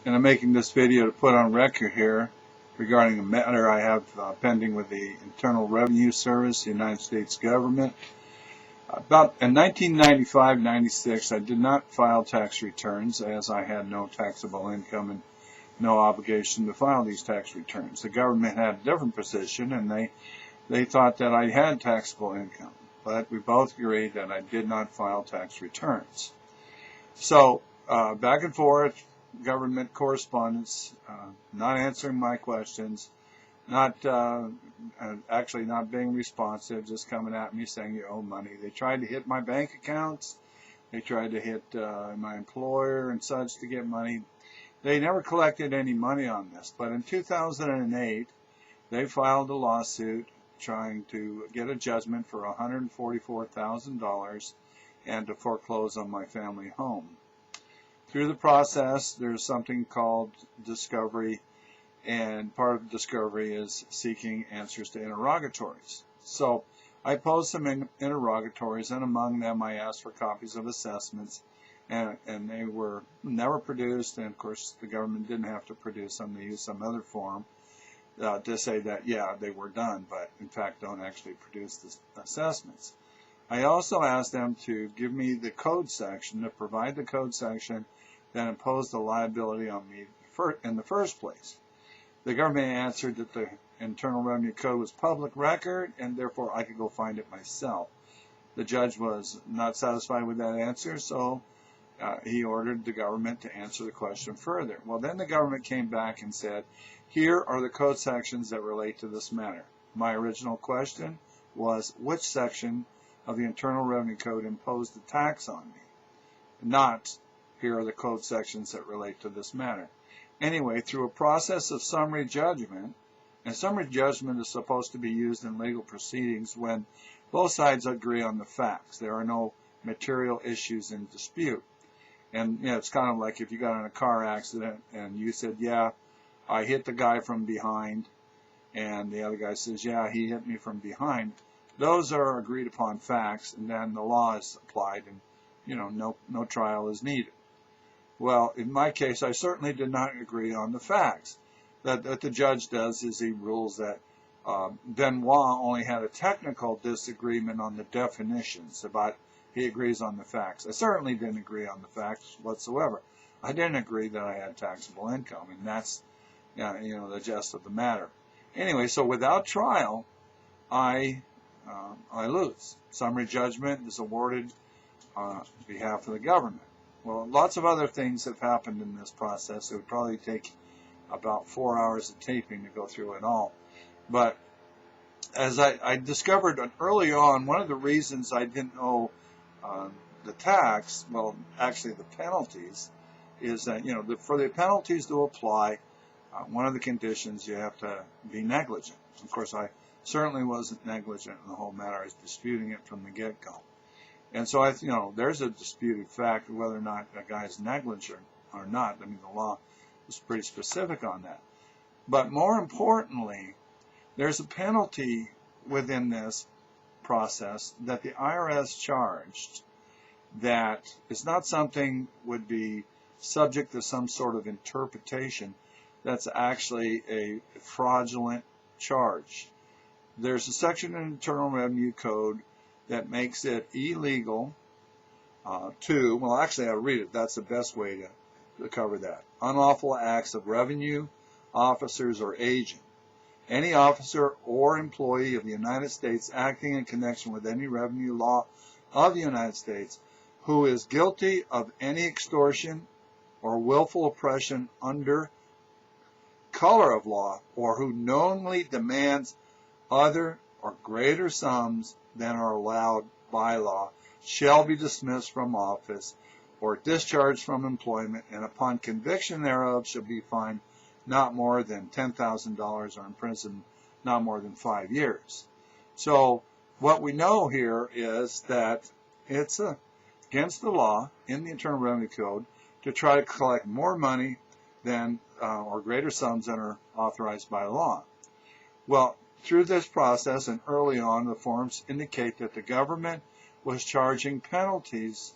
And I'm making this video to put on record here regarding a matter I have pending with the Internal Revenue Service, the United States government. About in 1995-96, I did not file tax returns as I had no taxable income and no obligation to file these tax returns. The government had a different position, and they thought that I had taxable income, but we both agreed that I did not file tax returns. So back and forth, government correspondence, not answering my questions, not actually not being responsive, just coming at me saying you owe money. They tried to hit my bank accounts. They tried to hit my employer and such to get money. They never collected any money on this, but in 2008, they filed a lawsuit trying to get a judgment for $144,000 and to foreclose on my family home. Through the process, there's something called discovery, and part of discovery is seeking answers to interrogatories. So I posed some interrogatories, and among them I asked for copies of assessments, and they were never produced, and of course the government didn't have to produce them. They used some other form to say that, yeah, they were done, but in fact don't actually produce the assessments. I also asked them to give me the code section, to provide the code section that imposed the liability on me in the first place. The government answered that the Internal Revenue Code was public record, and therefore I could go find it myself. The judge was not satisfied with that answer, so he ordered the government to answer the question further. Well, then the government came back and said, here are the code sections that relate to this matter. My original question was, which section of the Internal Revenue Code imposed the tax on me? Not, here are the code sections that relate to this matter. Anyway, through a process of summary judgment, and summary judgment is supposed to be used in legal proceedings when both sides agree on the facts. There are no material issues in dispute. And you know, it's kind of like if you got in a car accident and you said, yeah, I hit the guy from behind, and the other guy says, yeah, he hit me from behind. Those are agreed upon facts, and then the law is applied, and you know, no trial is needed. Well, in my case, I certainly did not agree on the facts. That the judge does is he rules that Benoit only had a technical disagreement on the definitions, but he agrees on the facts. I certainly didn't agree on the facts whatsoever. I didn't agree that I had taxable income, and that's you know, the gist of the matter. Anyway, so without trial, I lose. Summary judgment is awarded on behalf of the government. Well, lots of other things have happened in this process. It would probably take about 4 hours of taping to go through it all. But as I discovered early on, one of the reasons I didn't owe the tax, well, actually the penalties, is that, you know, for the penalties to apply, one of the conditions you have to be negligent. Of course, I certainly wasn't negligent in the whole matter. I was disputing it from the get-go. And so, you know, there's a disputed fact of whether or not a guy is negligent or not. I mean, the law is pretty specific on that. But more importantly, there's a penalty within this process that the IRS charged that is not something would be subject to some sort of interpretation. That's actually a fraudulent charge. There's a section in the Internal Revenue Code that makes it illegal well, actually I'll read it. That's the best way to cover that. Unlawful acts of revenue officers or agent. Any officer or employee of the United States acting in connection with any revenue law of the United States who is guilty of any extortion or willful oppression under color of law, or who knowingly demands other or greater sums than are allowed by law, shall be dismissed from office or discharged from employment, and upon conviction thereof shall be fined not more than $10,000 or imprisoned not more than 5 years. So what we know here is that it's against the law in the Internal Revenue Code to try to collect more money than or greater sums than are authorized by law. Well, through this process and early on, the forms indicate that the government was charging penalties